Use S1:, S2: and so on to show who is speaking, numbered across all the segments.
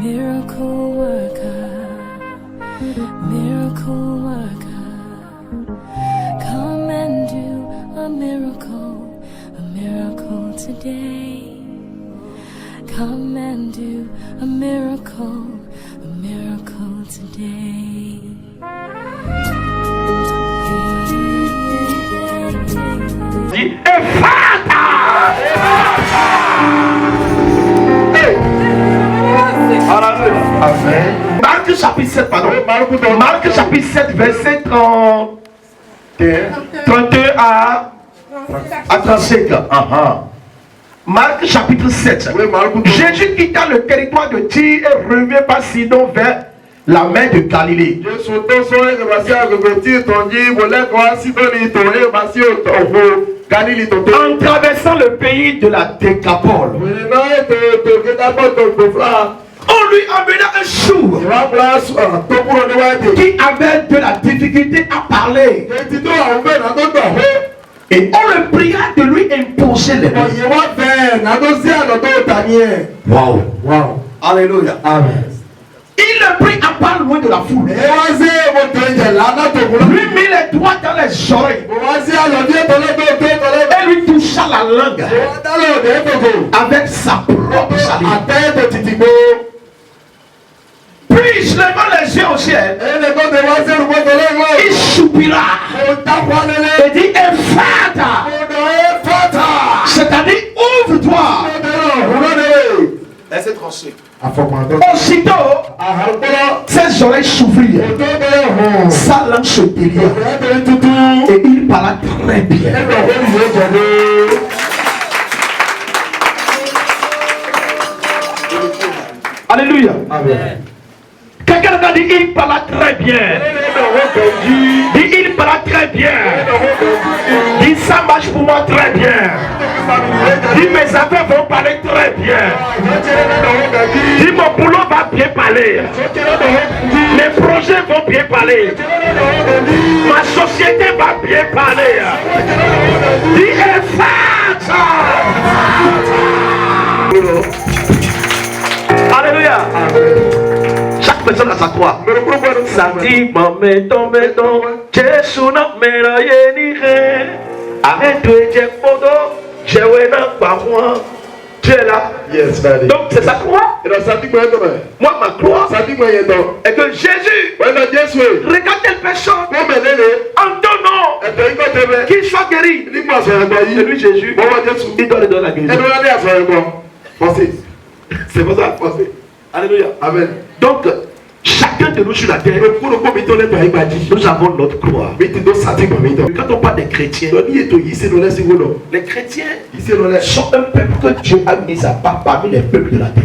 S1: Miracle worker, miracle worker, come and do a miracle today. Come and do a miracle today.
S2: Amen. Marc chapitre 7, pardon. Marc chapitre 7, verset 31 à 35. Marc chapitre 7. Jésus quitta le territoire de Tyr et revint par Sidon vers la mer de Galilée. En traversant le pays de la Décapole, on lui amena un sourd qui avait de la difficulté à parler. Et on le pria de lui imposer les mains. Wow. Alléluia. Amen. Il le prit à part loin de la foule. Lui mit les doigts dans les oreilles et lui toucha la langue avec sa propre salive. Puis, levant les yeux au ciel, il soupira et dit Ephata, c'est-à-dire ouvre-toi. Laissez trancher. Aussitôt, ses oreilles s'ouvrirent, sa langue se délia et il parla très bien. Alléluia. Amen. Quelqu'un a dit il parla très bien. Dit il parla très bien. Dit ça marche pour moi très bien. Dit mes affaires vont parler très bien. Dit mon boulot va bien parler. Les projets vont bien parler. Ma société va bien parler. Dit Ephata. Alléluia. Chaque personne a sa croix. Sati mameton meton, Jésus n'a mera yenire. Arrête de dire podo, j'ai na pas moi. Tu es là.
S3: Yes, daddy.
S2: Donc c'est sa croix. Moi ma croix. Et que Jésus regarde telle personne en donnant qu'il soit guéri. Et lui Jésus, il doit lui donner la guérison. C'est pour ça. Alléluia. Amen. Donc, chacun de nous sur la terre, nous avons notre croix. Quand on parle des chrétiens, les chrétiens sont un peuple que Dieu a mis à part parmi les peuples de la terre.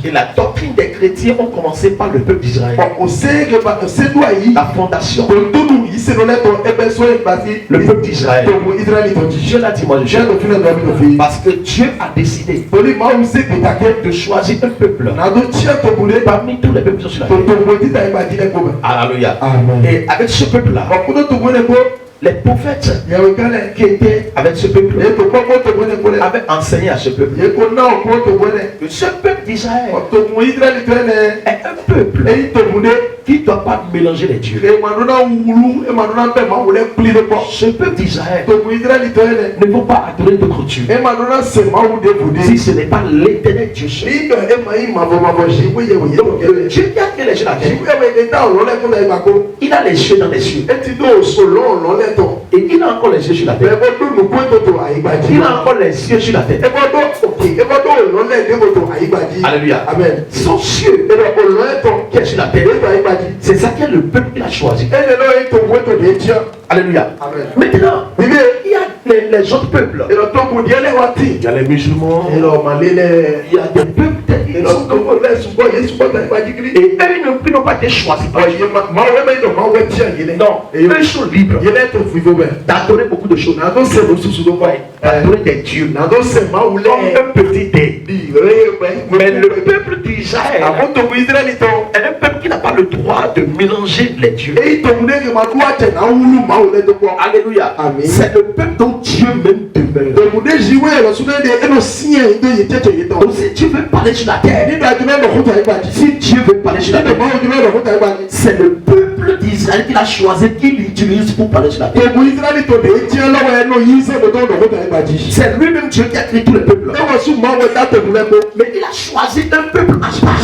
S2: Et la doctrine des chrétiens ont commencé par le peuple d'Israël. La fondation. Le peuple d'Israël. Dieu l'a dit, moi je sais. Parce que Dieu a décidé de choisir un peuple parmi tous les peuples qui sont sur la terre. Alléluia. Et avec ce peuple-là, les prophètes qui étaient avec ce peuple avaient enseigné à ce peuple que ce peuple d'Israël est un peuple qui ne doit pas mélanger les dieux. Ce peuple d'Israël ne faut pas adorer d'autres dieux si ce n'est pas l'éternel Dieu seul. Dieu qui a créé les cieux la terre, il a les cieux dans les cieux. Et il a encore les yeux sur la terre. Il a encore les yeux sur la terre. Alléluia. Amen. Son cieux qui est sur la terre, c'est ça qui est le peuple qu'il a choisi. Alléluia. Amen. Maintenant, il y a les autres peuples. Il y a les musulmans. Il y a des peuples. Et eux, ils n'ont pas été choisis par Dieu. Non, eux sont libres d'adorer beaucoup de choses. D'adorer des dieux. Comme un petit dé. Mais le peuple d'Israël est un peuple qui n'a pas le droit de mélanger les dieux. Alléluia. C'est le peuple dont Dieu même demande
S1: rumeurs.
S2: Si Dieu veut parler sur la terre, si Dieu veut parler sur la terre, c'est le peuple d'Israël qu'il a choisi, qu'il utilise pour parler sur la terre. C'est lui-même Dieu qui a créé tous les peuples. Mais il a choisi un peuple à part.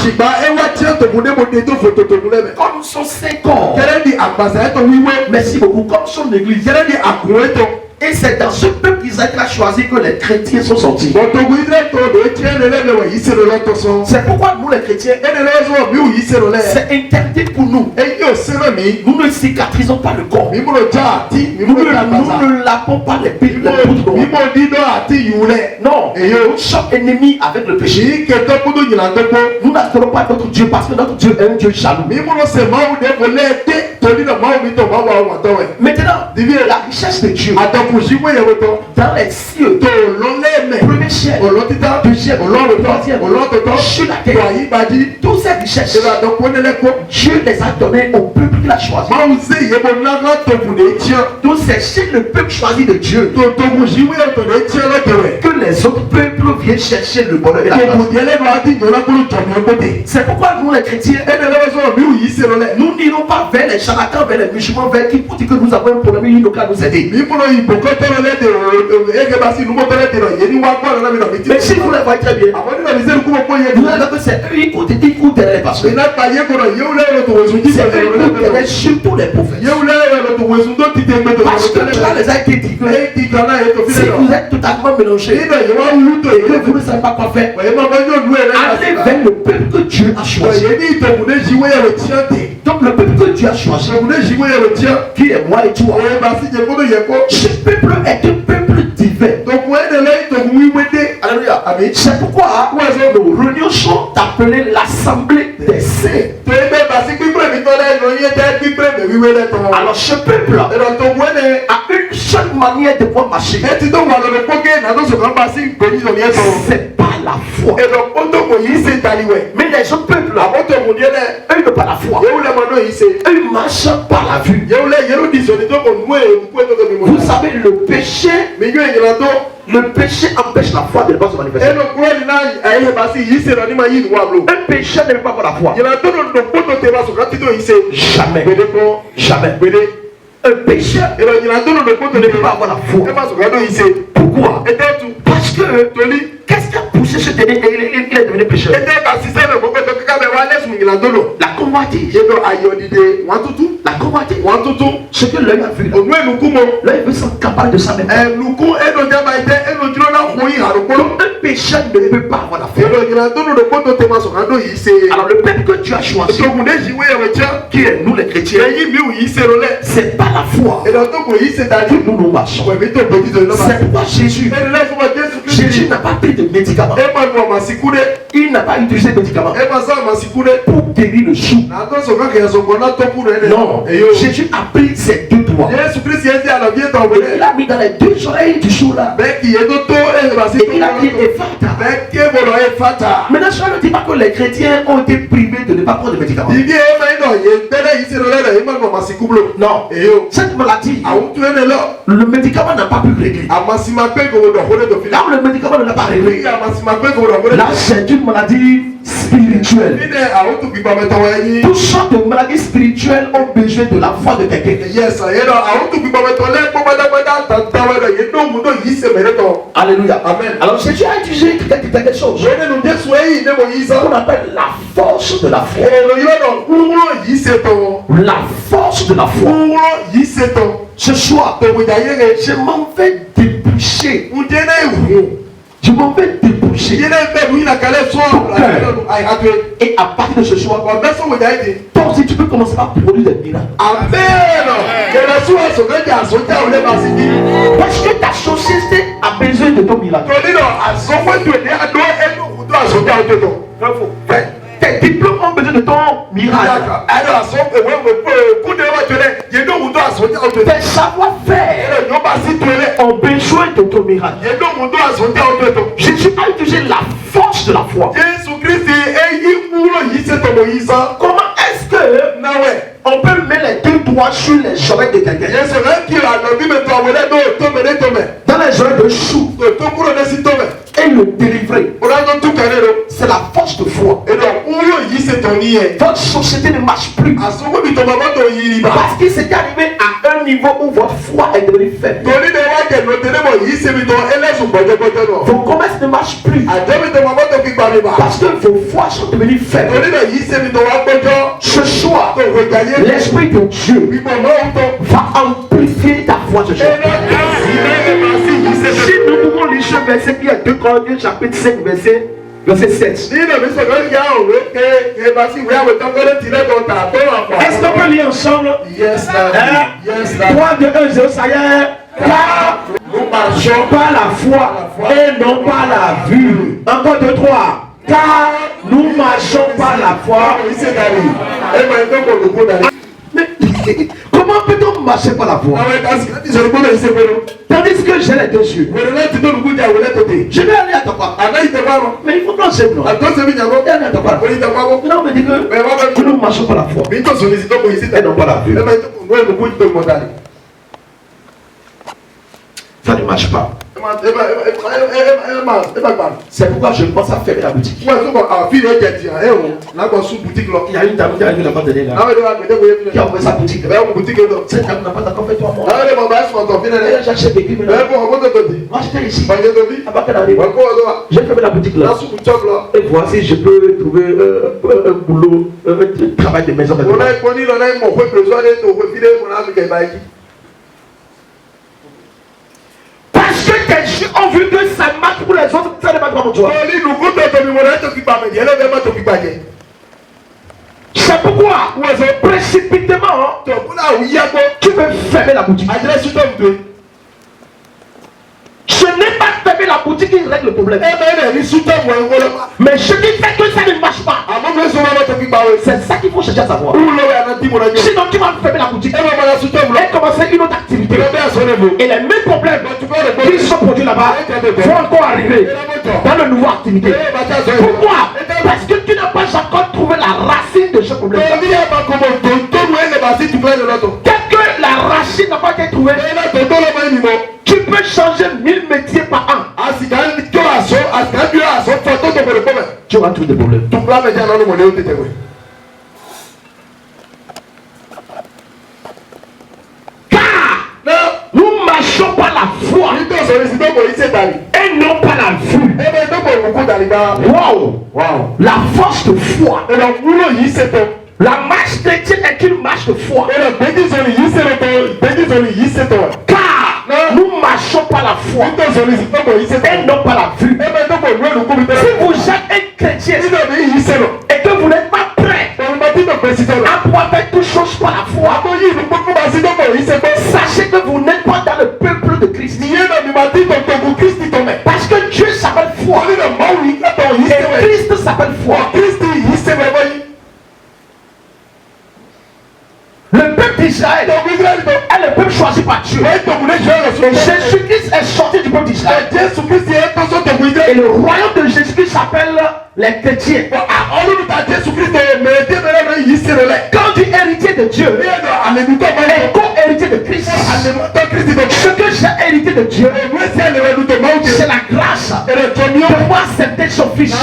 S2: Comme son Saint-Corps. Merci beaucoup. Comme son église. Et c'est dans ce peuple d'Israël qu'il a choisi que les chrétiens sont sortis. C'est pourquoi nous les chrétiens, c'est interdit pour nous. Nous ne cicatrisons pas le corps. Nous ne lavons pas les pieds. Non, nous sommes ennemis avec le péché. Nous n'adorons pas notre Dieu parce que notre Dieu est un Dieu jaloux. Maintenant, la richesse de Dieu dans les cieux, premier ciel, deuxième, troisième, sur la terre, toutes ces richesses, Dieu les a données au peuple qu'il a choisi. Donc c'est chez le peuple choisi de Dieu que les autres peuples viennent chercher le bonheur et la grâce. C'est pourquoi nous les chrétiens, nous n'irons pas vers les charlatans, vers les musulmans, vers qui pour dire que nous avons un problème, ils n'ont qu'à nous aider. Mais si vous les voyez très bien, vous allez que c'est eux qui coûtent derrière les pasteurs. C'est eux qui coûtent derrière surtout les prophètes. Parce que cela les a été dit. Si vous êtes totalement mélangés et que vous ne savez pas quoi faire, allez vers le peuple que Dieu a choisi. Donc le peuple que Dieu a choisi, qui est moi et toi, ce peuple est un peuple divin. Alléluia. C'est pourquoi nos réunions sont appelées l'assemblée des saints. Alors ce peuple a une seule manière de pouvoir marcher. C'est pas la foi. Mais les autres peuples, eux n'ont pas la foi. Eux marchent par la vue. Vous savez, le péché empêche la foi de ne pas se manifester. Un péché ne peut pas avoir la foi. Jamais. Jamais. Un péché ne peut pas avoir la foi. Pourquoi? Parce que qu'est-ce qui a poussé ce dernier? Il est devenu pécheur. La convoitise. La convoitise. Ce que l'œil a vu. L'œil veut s'en capable de ça même. Un pécheur ne peut pas avoir la foi. Alors le peuple que tu as choisi, qui est nous les chrétiens, c'est pas la foi que nous marchons. C'est pourquoi Jésus n'a pas pris de médicaments. Il n'a pas utilisé de médicaments pour guérir le chou. Non, Jésus a pris ses deux doigts. Il a mis dans les deux oreilles du chou là. Et il a dit Ephata. Maintenant, cela ne dit pas que les chrétiens ont été privés de ne pas prendre de médicaments. Non, cette maladie, le médicament n'a pas pu régler. Là où le médicament ne l'a pas réglé, là c'est une maladie spirituelle. Toutes sortes de maladies spirituelles ont besoin de la foi de quelqu'un. Alléluia. Amen. Alors Jésus a utilisé quelque chose qu'on appelle la force de la foi. La force de la foi. Ce soir, je m'en vais déboucher. Je m'en vais déboucher ton cœur. Et à partir de ce soir, toi aussi tu peux commencer à produire des miracles. Amen. Parce que ta société a besoin de ton miracle. Tes diplômes ont besoin de ton miracle. Tes savoir-faire ont besoin de ton miracle. Jésus a utilisé la force de la foi. Comment est-ce que on peut mettre les deux doigts sur les oreilles de quelqu'un? Dans joint de chou et le délivrer. C'est la force de foi. Votre société ne marche plus parce qu'il s'est arrivé à un niveau où votre foi est devenue faible. Vos commerces ne marchent plus parce que vos foi sont devenues faibles. Ce soir, l'Esprit de Dieu va amplifier ta foi ce soir. Si nous pouvons lire ce verset qui est 2 Corinthiens chapitre 5 verset 7. Est-ce qu'on peut lire ensemble?
S3: Yes,
S2: 3, 2, 1, 0, ça y est. Car nous marchons par la foi et non par la vue. Encore 2, 3. Car nous marchons par la foi. Mais comment peut-on marcher par la foi? Tandis que j'ai les deux yeux. Je vais aller à ta part. Mais il faut non, c'est non. Non, mais dis que nous marchons par la foi. Et non par la vue. Ça ne marche pas. C'est pourquoi je pense à fermer la boutique. Il y a une dame qui est arrivée là-bas de là. Qui a ouvert sa boutique. Cette dame n'a pas encore fait 3 mois. Elle a cherché bébé maintenant. Moi j'étais ici. J'ai fermé la boutique là. Et voici je peux trouver un boulot, un travail de maison. Parce que tes yeux ont vu que ça marche pour les autres, ça ne marche pas pour toi. C'est pourquoi, précipitamment, tu veux fermer la boutique. Ce n'est pas fermer la boutique qui règle le problème. Mais ce qui fait que ça ne marche pas, c'est ça qu'il faut chercher à savoir. Sinon tu vas fermer la boutique et commencer une autre activité. Et les mêmes problèmes qui sont produits là-bas vont encore arriver dans la nouvelle activité. Pourquoi? Parce que tu n'as pas encore trouvé la racine de ce problème. Dès que la racine n'a pas été trouvée, tu peux changer 1000 métiers par an. Tu auras tous des problèmes. Car nous marchons par la foi et non par la vue. Wow. La force de foi. La marche chrétienne est une marche de foi. Car nous marchons par la foi et non par la vue. Si vous êtes un chrétien et que vous n'êtes pas prêt à pouvoir faire toutes choses par la foi, sachez que vous n'êtes pas dans le peuple de Christ. Parce que Dieu s'appelle foi et Christ s'appelle foi. Le peuple d'Israël est le peuple choisi par Dieu. Et Jésus-Christ est sorti du peuple d'Israël. Et le royaume de Jésus-Christ s'appelle les chrétiens. Quand on dit héritier de Dieu et co-héritier de Christ, ce que j'ai hérité de Dieu, c'est la grâce de pouvoir accepter son fils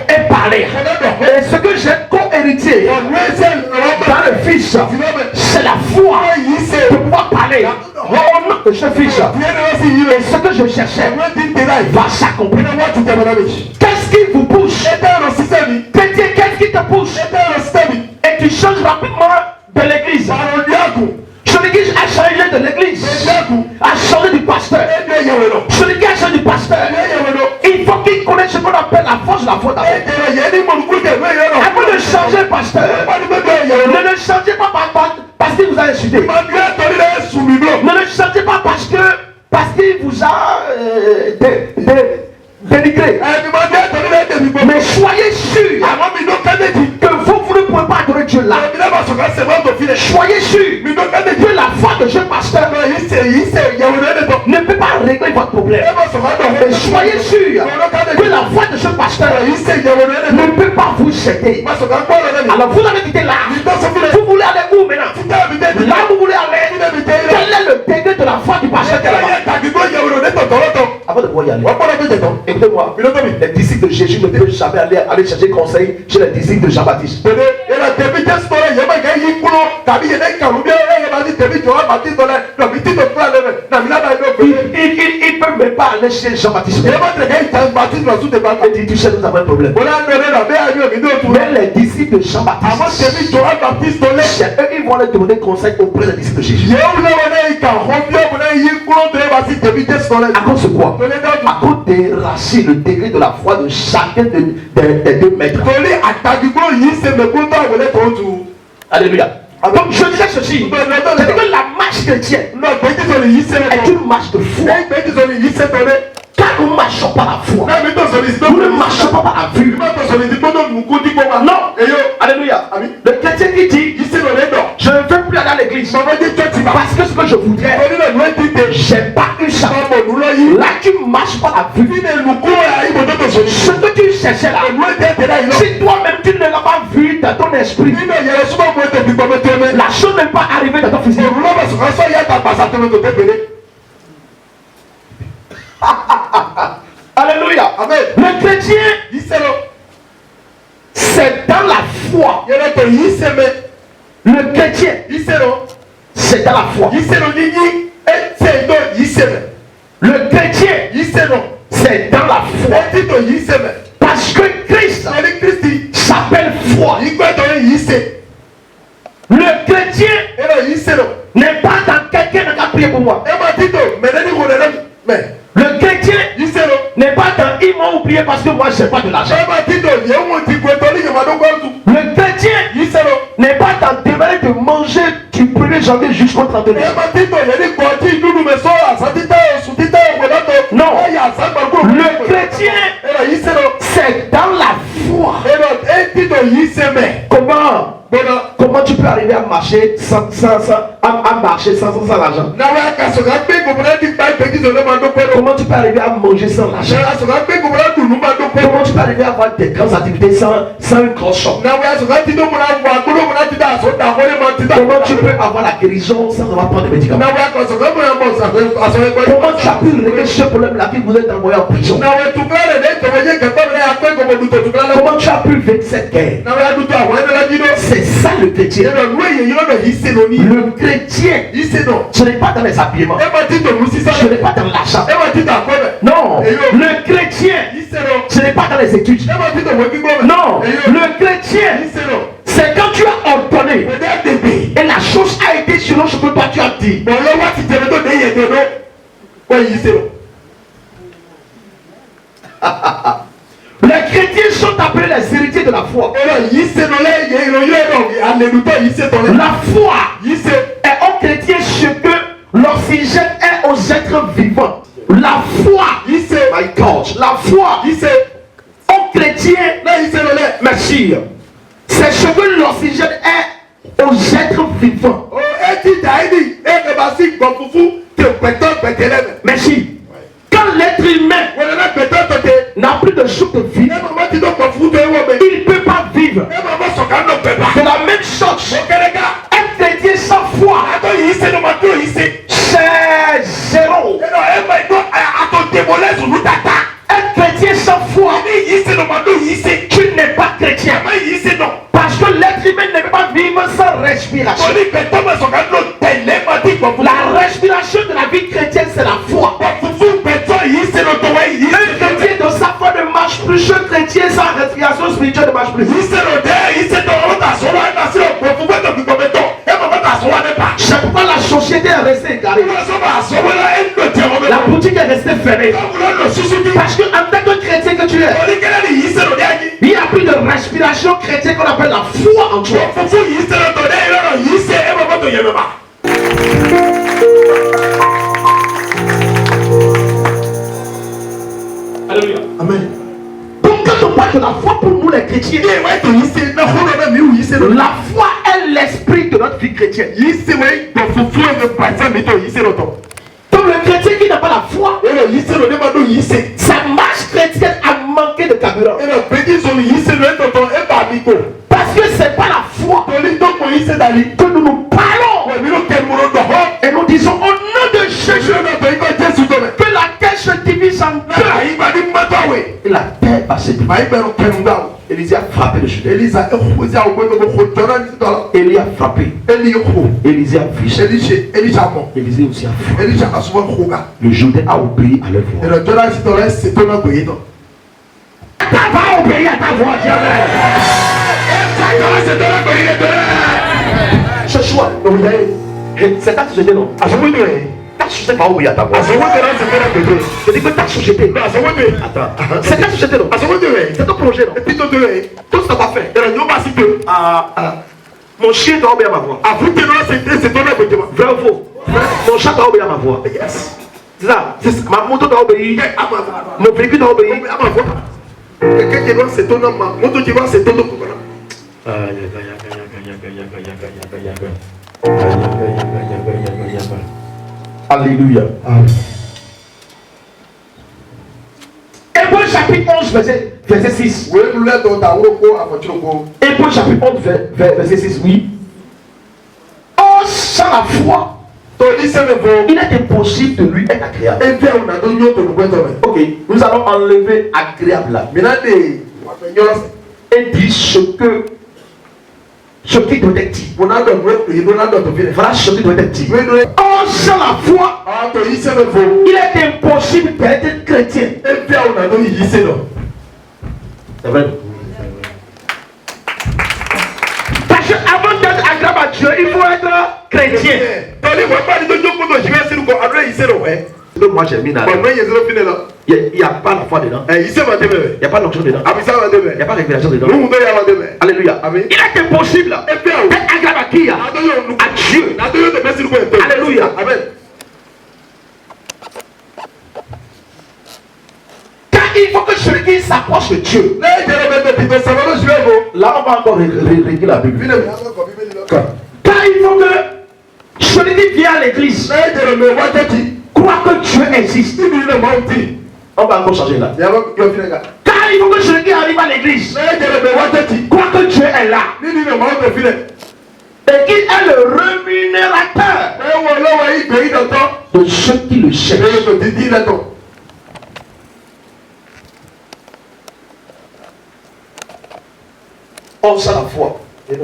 S2: et parler. Et ce que j'ai co-hérité dans le fils, c'est la foi de pouvoir parler au nom de ce fils. Et ce que je cherchais va s'accomplir. Qu'est-ce qui vous pousse? Chrétien, qu'est-ce qui te pousse? Et tu changes rapidement de l'église. Celui qui a changé de l'église a changé du pasteur. Celui qui a changé du pasteur, il faut qu'il connaisse ce qu'on appelle la force de la foi d'abord. Avant de changer pasteur, ne le changez pas parce qu'il vous a insulté. Ne le changez pas parce qu'il vous a dénigré. Mais soyez sûr que vous ne pouvez pas adorer Dieu là. Soyez sûr que la foi de ce pasteur ne peut pas régler votre problème. Mais soyez sûr que la foi de ce pasteur ne peut pas vous aider. Alors vous avez quitté là. Vous voulez aller où maintenant? Là vous voulez aller. Quel est le degré de la foi du pasteur?
S3: y aller.
S2: Wọ́n gbọ́dọ̀ tó jẹ tán.
S3: Écoutez-moi, les disciples de Jésus ne devaient jamais aller chercher conseil chez les disciples de Jean-Baptiste.
S2: Tẹ̀lé yẹlẹ tẹ̀mí jẹ́ sọ̀rọ̀ yẹn máa kẹ́ yí kúrò tàbí yẹn lẹ́yìn kàwé bí yẹn bá ti tẹ̀mí jọ wá ti tọ́lẹ̀ nàbí tí tó fúra lẹ́mẹ̀ nàbí lábàá yẹn ló gbé.
S3: Ils ne peuvent même pas aller chez Jean-Baptiste.
S2: Yẹn bá tẹ̀lé yẹn tẹ̀ bàtí tó sùn tẹ̀ bá
S3: Il dit, tu sais, nous avons un problème.
S2: Wọ́n á nọ̀rẹ́ nà bẹ́ẹ̀ ayé mi n'otu.
S3: Mais les disciples de
S2: Àmọ́
S3: Jean-Baptiste,
S2: tẹ̀mí jọ wá bàtí tọ́lẹ̀.
S3: c'est eux, ils vont aller demander conseil auprès des disciples de Jésus.
S2: Yẹ́n wúlò wọn náà yìí kà hó bí ọ̀bùn náà yí kúrò tẹ̀lé bá ti tẹ̀mí jẹ́ sọ̀rọ̀.
S3: À cause de quoi?
S2: Tẹ̀lé dájú.
S3: À cause des racines, le degré de la foi de chacun des deux maîtres.
S2: Torí àtàdúgbò yìí ṣe mẹ́kún tó àwọlé tó ń tu.
S3: Alléluia. Donc je disais ceci, c'est que la marche chrétienne
S2: Nọ gbẹ́jì sọ̀rọ̀ yìí ṣe
S3: est
S2: mẹ́kún.
S3: une marche de foi.
S2: Lẹ́yìn gbẹ́jì sọ̀rọ̀ yìí ṣe tọ́lẹ̀.
S3: Car nous ne marchons pas la foi.
S2: Náà mi tó sọ̀rọ̀ ìsìnkú.
S3: Nous ne marchons pas par la vue.
S2: Ìgbà tó sọ̀rọ̀ ìsìnkú tó mú kú dípò wa.
S3: Non.
S2: Eyo.
S3: Alléluia.
S2: Amen.
S3: Le chrétien qui dit,
S2: Yìí ṣe lọ́lẹ́ dọ̀.
S3: je ne veux plus aller à l'église
S2: Sọ̀rọ̀ jẹ́ chọ́ọ̀tì bá.
S3: parce que ce que je voudrais,
S2: Torí náà ló ń dìde.
S3: j'ai pas eu ça.
S2: Ọmọ ònú lọ yìí.
S3: Là, tu ne marches pas la vue.
S2: Nínú ìlúkú ìbò tó tó sọ̀rọ̀.
S3: Ce que tu cherchais là,
S2: Ònú ètè ètè náà yìí lọ.
S3: si toi-même tu ne l'as pas vu dans ton esprit,
S2: Nínú ìyẹrẹ súnmọ́ mú ètò ìgbìmọ̀ mẹ́tò ẹ̀mẹ́.
S3: la chose n'est pas arrivée dans ton physique.
S2: Ònú lọ́bẹ̀ sọ̀rọ̀ sọ yá ta pàṣẹ tó mẹ́tò tẹ́gbẹ̀rẹ́.
S3: Alléluia.
S2: Amen.
S3: Le chrétien,
S2: Yìí ṣe lọ.
S3: c'est dans la foi.
S2: Yẹrẹ tó yìí ṣe mẹ́.
S3: Le chrétien,
S2: Yìí ṣe lọ.
S3: c'est dans la foi.
S2: Yìí ṣe lọ ní yí. Ẹ ṣe ìdó yìí ṣe mẹ́.
S3: Le chrétien,
S2: Yìí ṣe lọ.
S3: c'est dans la foi.
S2: Ẹ ti tó yìí ṣe mẹ́.
S3: Parce que Christ
S2: Ẹni Kristi.
S3: s'appelle foi.
S2: Yìí gbẹ́ tó yìí ṣe.
S3: Le chrétien
S2: Ẹ̀rọ yìí ṣe lọ.
S3: n'est pas dans quelqu'un qui a prié pour moi.
S2: Ẹ máa ti tó mẹ́lẹ́ni kò lẹ́lẹ́ mẹ́.
S3: Le chrétien
S2: Yìí ṣe lọ.
S3: n'est pas dans ils m'ont oublié parce que moi j'ai pas de l'argent.
S2: Ẹ máa ti tó yẹ wọ́n ti gbé torí yẹn máa tó gbọ́ tu.
S3: Le chrétien
S2: Yìí ṣe lọ.
S3: n'est pas dans demander de manger du 1er janvier jusqu'au 31
S2: Ẹ
S3: décembre.
S2: máa ti tó yẹ ní gbọ́ tí dúdú mi sọ àṣà títẹ́ oṣù títẹ́ ìwé lọ́tọ̀.
S3: Non.
S2: Ẹ yà àṣà gbàgbọ́.
S3: Le chrétien,
S2: Ẹ̀rọ yìí ṣe lọ.
S3: c'est dans la foi.
S2: Ẹ̀rọ ẹ ti tó yìí ṣe mẹ́.
S3: Comment tu peux arriver à marcher sans l'argent?
S2: N'awọn akasọ̀gá gbé gbòmìnira ti gba ìpèjì sọ̀rọ̀ máa dó pẹ́rọ.
S3: Comment tu peux arriver à manger sans l'argent?
S2: N'awọn asọ̀gá gbé gbòmìnira dùnú máa dó pẹ́rọ.
S3: Comment tu peux arriver à avoir des grandes activités sans une grosse shop?
S2: N'awọn asọ̀gá ti dó múra wà gbóló múra ti dá àṣọ dà wọlé máa ti dá.
S3: Comment tu peux avoir la guérison sans avoir prendre des médicaments?
S2: N'awọn akasọ̀gá múra mọ̀ àṣọ ẹgbẹ́.
S3: Comment tu as pu régler ce problème-là qui vous est envoyé en prison?
S2: N'awọn tukula rẹ̀ ní ìtọ̀wé yé kẹtọ́ rẹ̀ akpẹ́ gbogbo dùtò tukula lọ.
S3: Comment tu as pu vaincre cette guerre?
S2: N'awọn adùtò àwọn ẹni lọ́jí lọ.
S3: C'est ça le chrétien.
S2: Ẹ̀rọ ìlú èyí yóò lọ yìí ṣe lóní.
S3: Le chrétien,
S2: Yìí ṣe nọ.
S3: ce n'est pas dans les habillements.
S2: Ẹ máa ti tò mú sísá.
S3: Ce n'est pas dans l'argent.
S2: Ẹ máa ti tò àkọ́bẹ̀.
S3: Non, le chrétien,
S2: Yìí ṣe nọ.
S3: ce n'est pas dans les études.
S2: Ẹ máa ti tò wọ́n gbígbọ́ bẹ̀.
S3: Non, le chrétien,
S2: Yìí ṣe nọ.
S3: c'est quand tu as ordonné
S2: Ẹ̀dá dèbè.
S3: et la chose a été selon ce que toi tu as dit.
S2: Bọ̀lọ́ wá ti tẹ̀lé tó dé yẹn dẹ̀ lọ. Wọ́n yìí ṣe nọ.
S3: Les chrétiens sont appelés les héritiers de la foi.
S2: Ẹ̀rọ yìí ṣe nọ lẹ́yìn ìròyìn ẹ̀rọ àlèlùtọ̀ yìí ṣe tọ̀lẹ́.
S3: La foi
S2: Yìí ṣe.
S3: est aux chrétiens ce que l'oxygène est aux êtres vivants. La foi,
S2: Yìí ṣe.
S3: my God, la foi
S2: Yìí ṣe.
S3: aux chrétiens,
S2: Lẹ́yìn ṣe lọ́lẹ́.
S3: merci, c'est ce que l'oxygène est aux êtres vivants.
S2: O eti daidi eke basi gbọ fufu te pẹtọ pẹtẹlẹ mẹ.
S3: Merci. Quand l'être humain
S2: Wọ́n lọ pẹtọ tọ̀tẹ̀.
S3: n'a plus de souffle de vie,
S2: Ẹ máa ti dọ̀ gbọ fufu tó ewọ́ mẹ.
S3: il ne peut pas vivre.
S2: Ẹ máa sọ̀kà nọ pẹ̀lá.
S3: C'est la même chose.
S2: Ó kéré ká.
S3: Un chrétien sans foi,
S2: Àtọ̀ yìí ṣe ló máa dúró yìí ṣe.
S3: c'est zéro.
S2: Ẹnọ ẹ máa dọ̀ àtọ̀ dèmọ̀lẹ́ zùlù tata.
S3: Un chrétien sans foi,
S2: Ní yìí ṣe ló máa dọ̀ yìí ṣe.
S3: tu n'es pas chrétien.
S2: Ẹ máa yìí ṣe nọ.
S3: Parce que l'être humain ne peut pas vivre sans respiration.
S2: Oní pẹ̀tọ́ máa sọ̀kà nọ tẹ̀lé máa ti gbọ fufu.
S3: La respiration de la vie chrétienne, c'est la foi.
S2: Gbọ fufu pẹ̀tọ́ yìí ṣe ló tọ̀wé yìí
S3: Un
S2: ṣe.
S3: chrétien dans sa foi ne marche plus. Un chrétien sans respiration spirituelle ne marche plus.
S2: Yìí ṣe ló dẹ́ yìí ṣe tọ̀ ọ́ tà sọ́wọ́ ẹ̀ náà sí ọ̀pọ̀ fufu ẹ̀ tọ̀ gbígbọ́ mẹ́tọ̀. Ẹ máa tà sọ́wọ́ ẹ̀ pa.
S3: C'est pourquoi la société est restée égarée.
S2: Wọ́n sọ ma sọ́wọ́ ẹ̀ ẹ̀ ń lò tẹ̀ ọ́
S3: La
S2: mẹ́tọ̀.
S3: boutique est restée fermée.
S2: Wọ́n lọ susu bí.
S3: Parce qu'en tant que chrétien que tu es,
S2: Oníkẹ́lẹ́ ni yìí ṣe ló dé ayé.
S3: il n'y a plus de respiration chrétienne qu'on appelle la foi en toi.
S2: Fufu yìí ṣe ló tọ̀ dẹ́ ìrọ̀rọ̀ yìí ṣe ẹ̀ máa tó yẹ mẹ́ma.
S3: Alléluia.
S2: Amen.
S3: Donc quand on parle de la foi pour nous les chrétiens,
S2: Ilé ìwé ètò yìí ṣe náà fún ọ̀rẹ́ mi wù yìí ṣe lọ.
S3: la foi est l'esprit de notre vie chrétienne.
S2: Yìí ṣe wẹ́ gbọ̀ fufu ẹ̀ pàṣẹ mi tó yìí ṣe lọ tọ̀.
S3: Donc le chrétien qui n'a pas la foi,
S2: Ẹ̀rọ yìí ṣe lọ ní ma tó yìí ṣe.
S3: sa marche chrétienne a manqué de carburant.
S2: Ẹ̀rọ péjì sọ̀rọ̀ yìí ṣe lọ ẹ̀ tọ̀tọ̀ ẹ̀ bá mi kò.
S3: Parce que c'est pas la foi
S2: Torí tó kò yìí ṣe dàlí.
S3: que nous nous parlons.
S2: Wẹ̀ mi ló kẹ́ mo lọ dọ̀ họ́.
S3: Et nous disons au nom de Jésus
S2: Ṣé ọ̀nà tó yìí kọ́ Jésù tó mẹ́?
S3: que la terre se divise en deux. terre passée. Élisée a frappé le chemin. Élie a frappé. Élisée a fiché. Élisée aussi a frappé. Le Jourdain a obéi à leur voix. Ta va obéir à ta voix, ce choix, c'est ta société, non? Ta société va obéir à ta voix. Je dis que ta société. Attends. C'est ta société, non? C'est ton projet, non? Tout ce qu'on va faire. Mon chien doit obéir à ma voix. Vrai ou faux? Mon chat doit obéir à ma voix. C'est ça. Ma moto doit obéir. Mon véhicule doit obéir à ma voix. Quelqu'un qui doit, c'est ton homme. Moto qui doit, c'est ton homme. Alléluia. Hébreu chapitre 11, verset 6. Hébreu chapitre 11, verset 6, oui. Oh, sans la foi, il est impossible de lui être agréable. Ok, nous allons enlever agréable là. Et dit ce qui doit être dit. Voilà ce qui doit être dit. Oh, sans la foi, il est impossible d'être chrétien. C'est vrai. Parce qu'avant d'être agréable à Dieu, il faut être chrétien. Moi j'ai mis là. Il n'y a pas la foi dedans. Il n'y a pas l'onction dedans. Il n'y a pas révélation dedans. Alléluia. Il est impossible d'être agréable à qui? À Dieu. Alléluia. Amen. Car il faut que celui qui s'approche de Dieu. Là on va encore régler la Bible. Car il faut que celui qui vient à l'église croit que Dieu existe. On va encore changer là. Car il faut que celui qui arrive à l'église croit que Dieu est là. Et qu'il est le rémunérateur de ceux qui le cherchent. On sait la foi. Il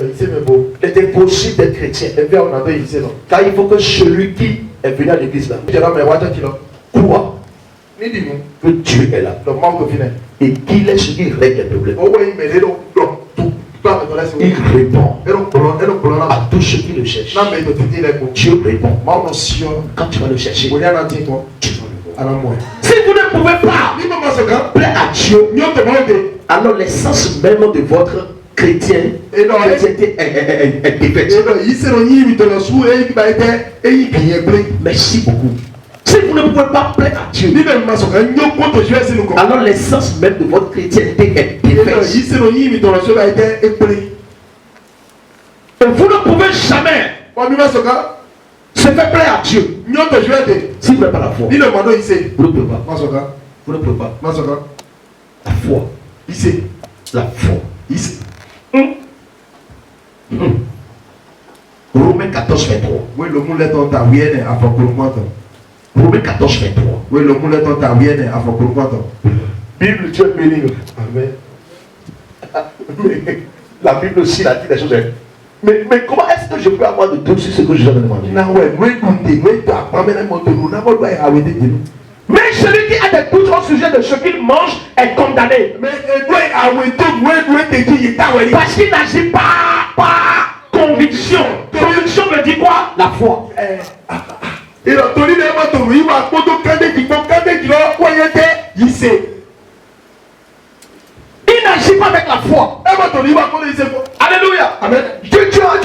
S3: est impossible d'être chrétien. Car il faut que celui qui est venu à l'église là croit que Dieu est là. Et qu'il est ce qui règle les problèmes. Il répond à tous ceux qui le cherchent. Dieu répond. Quand tu vas le chercher, tu vas le voir. Si vous ne pouvez pas plaire à Dieu, alors l'essence même de votre chrétienté est défaite. Merci beaucoup. Si vous ne pouvez pas plaire à Dieu, alors l'essence même de votre chrétienté est défaite. Et vous ne pouvez jamais se faire plaire à Dieu si vous n'avez pas la foi. Vous ne pouvez pas. Vous ne pouvez pas. La foi. La foi. Romains 14, 23. Romains 14, 23. Bible, Dieu béni. Amen. La Bible aussi a dit des choses. Mais comment est-ce que je peux avoir de doute sur ce que je viens de demander? Mais celui qui a des doutes au sujet de ce qu'il mange est condamné. Parce qu'il n'agit pas par conviction. Conviction veut dire quoi? La foi. Il n'agit pas avec la foi. Alléluia. Amen. Tu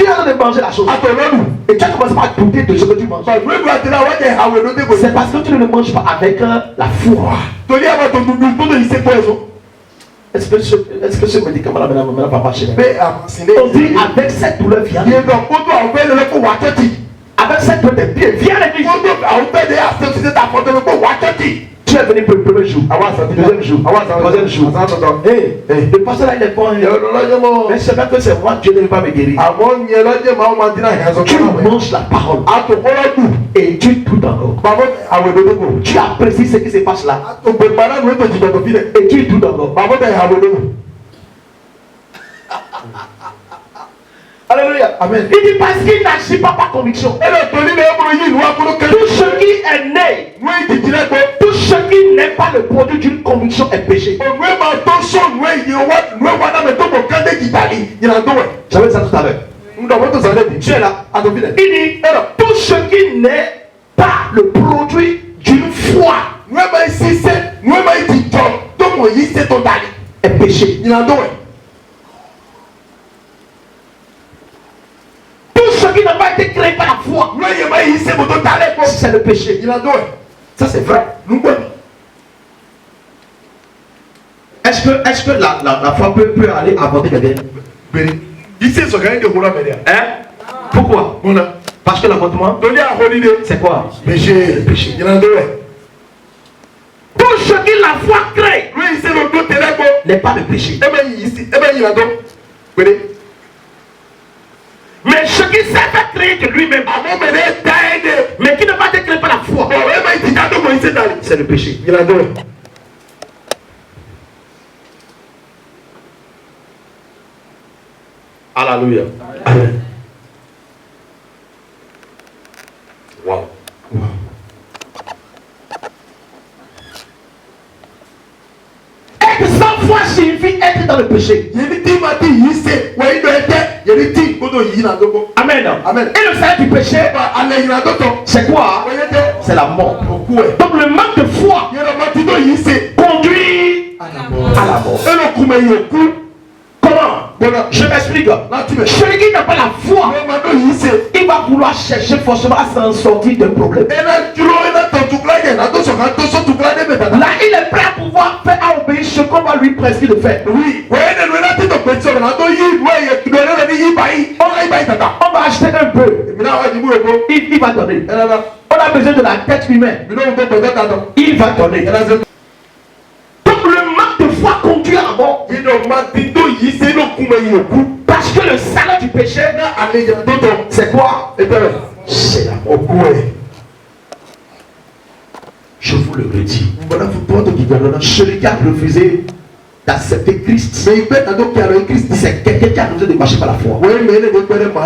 S3: as de manger la chose. Et tu as commencé par douter de ce que tu manges. C'est parce que tu ne le manges pas avec la foi. Est-ce que ce médicament là maintenant va marcher? On dit avec cette douleur viens. Avec cette douleur viens à l'église. Tu es venu pour le premier jour, deuxième jour, troisième jour. Le pasteur là il est bon. Mais c'est vrai que c'est moi, Dieu ne veut pas me guérir. Tu manges la parole. Et tu tout encore.
S2: Maman, ah ouais, donc,
S3: Tu apprécies ce qui se passe là.
S2: on peut pas là, nous, tu dois filer.
S3: Et tu doutes encore.
S2: Maman, ah ouais, donc.
S3: Alléluia.
S2: Amen.
S3: Il dit parce qu'il n'agit pas par conviction.
S2: Et le toni,
S3: Tout ce qui est né, tout ce qui n'est pas le produit d'une conviction est péché. J'avais ça tout à l'heure. Tu es là. Il dit tout ce qui n'est pas le produit d'une foi est péché. Tout ce qui n'a pas été créé par la foi, c'est le péché. Ça c'est vrai. Est-ce que la foi peut aller avorter quelqu'un? Hein? Pourquoi? Parce que l'avortement, c'est quoi?
S2: Péché.
S3: Tout ce qui la foi crée n'est pas le péché. Mais ce qui s'est fait créer de lui-même, mais qui n'a pas été créé par la foi, c'est le péché. Alléluia.
S2: Amen.
S3: Wow. Être sans foi signifie être dans le péché. Amen.
S2: Amen.
S3: Et le salaire du péché, c'est quoi? C'est la mort. Donc le manque de foi conduit à la mort. Comment? Je m'explique. Celui qui n'a pas la foi, il va vouloir chercher forcément à s'en sortir d'un problème. Là, il est prêt à pouvoir faire à obéir ce qu'on va lui prescrire de faire. On va acheter un bœuf. Il va donner. On a besoin de la tête humaine. Il va donner. Donc le manque de foi conduit à la mort. Parce que le salaire du péché, c'est quoi? C'est la mort. Je vous le redis. Celui qui a refusé d'accepter Christ, c'est quelqu'un qui a refusé de marcher par la foi.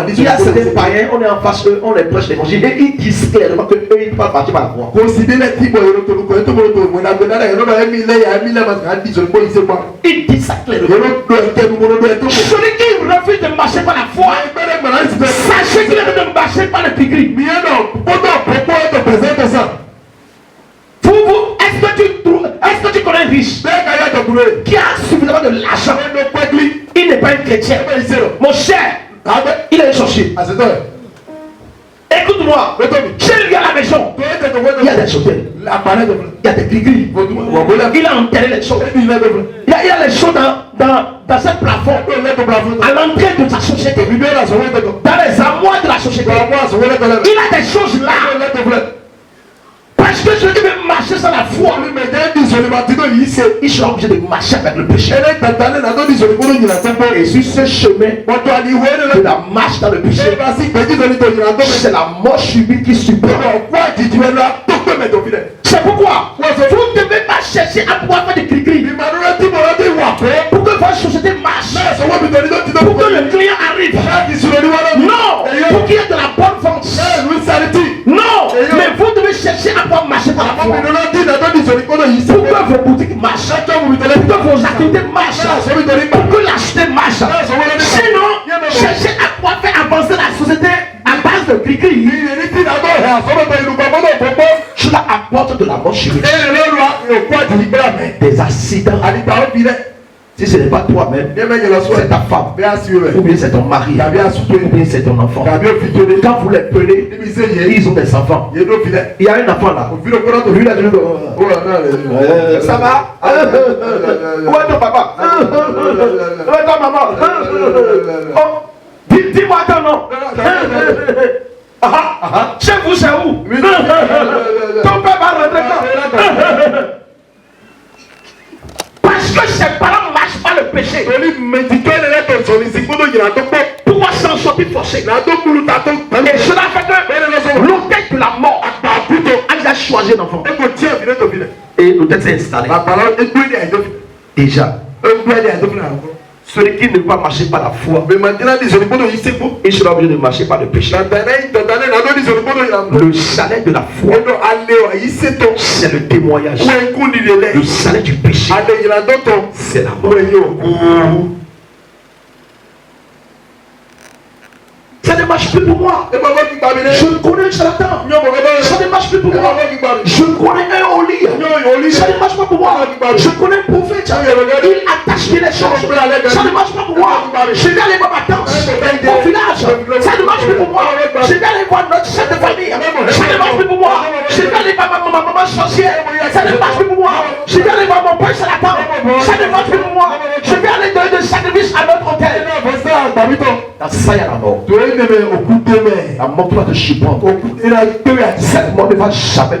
S3: Il y a certains païens, on est en face d'eux, on les prêche l'évangile et ils disent clairement qu'eux ils ne peuvent pas marcher par la foi. Ils disent ça clairement. Celui qui refuse de marcher par la foi, sachez qu'il refuse de marcher par le pigri. Est-ce que tu connais un riche qui a suffisamment de l'argent? Il n'est pas un chrétien. Mon cher, il est un sorcier. Écoute-moi, chez lui à la maison, il y a des sorciers, il y a des pigris. Il a enterré les choses. Il y a les choses dans ce plafond, à l'entrée de sa société, dans les armoires de la société. Il a des choses là. Parce que celui qui veut marcher sans la foi, il sera obligé de marcher avec le péché. Et sur ce chemin de la marche dans le péché, c'est la mort subite qui subit. C'est pourquoi vous ne devez pas chercher à pouvoir faire des cris-cris pour que votre société marche, pour que le client arrive. Non, pour qu'il y ait de la bonne vente. Non, mais vous devez chercher à pouvoir marcher par la foi. Pour que vos boutiques marchent, pour que vos activités marchent, pour que la cité marche. Sinon, cherchez à pouvoir faire avancer la société à base de cri-cri. Cela apporte de la mort chimique, des accidents. Si ce n'est pas toi-même, c'est ta femme, ou bien c'est ton mari, ou bien c'est ton enfant. Quand vous les prenez, ils ont des enfants. Il y a un enfant là. Lui, là, ça va? Où est ton papa? Où est ta maman? Oh, dis-moi ton nom. Chez vous, c'est où? Ton père va rentrer quand? Parce que ses parents ne marchent pas le péché. Pouvoir s'en sortir forcé. Et cela fait que l'autel de la mort choisi un enfant.
S2: Et que Dieu vient te venir.
S3: Et le texte est installé.
S2: La parole est douée à Dieu.
S3: Déjà,
S2: Mais
S3: celui qui ne peut pas marcher par la foi,
S2: maintenant, ils ont le bon de ici pour.
S3: il sera obligé de marcher par le péché. Le salaire de la foi, c'est le témoignage. Le salaire du péché, c'est la mort. Ça ne marche plus pour moi. Je connais Jonathan. Ça ne marche plus pour moi. Je connais un Oli. Ça ne marche pas pour moi. Je connais un prophète. Il attache bien les choses. Ça ne marche pas pour moi. Je vais aller voir ma tante au village. Ça ne marche plus pour moi. Je vais aller voir notre chef de famille. Ça ne marche plus pour moi. Je vais aller voir ma maman sorcière. Ça ne marche plus pour moi. Je vais aller voir mon père Jonathan. Ça ne marche plus pour moi. Je vais aller donner des sacrifices à notre hôtel. Ça y est la mort. La mort va te supporter. Cette mort ne va jamais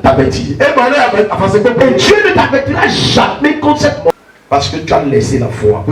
S3: t'avertir. Et Dieu ne t'avertira jamais contre cette mort. Parce que tu as laissé la foi.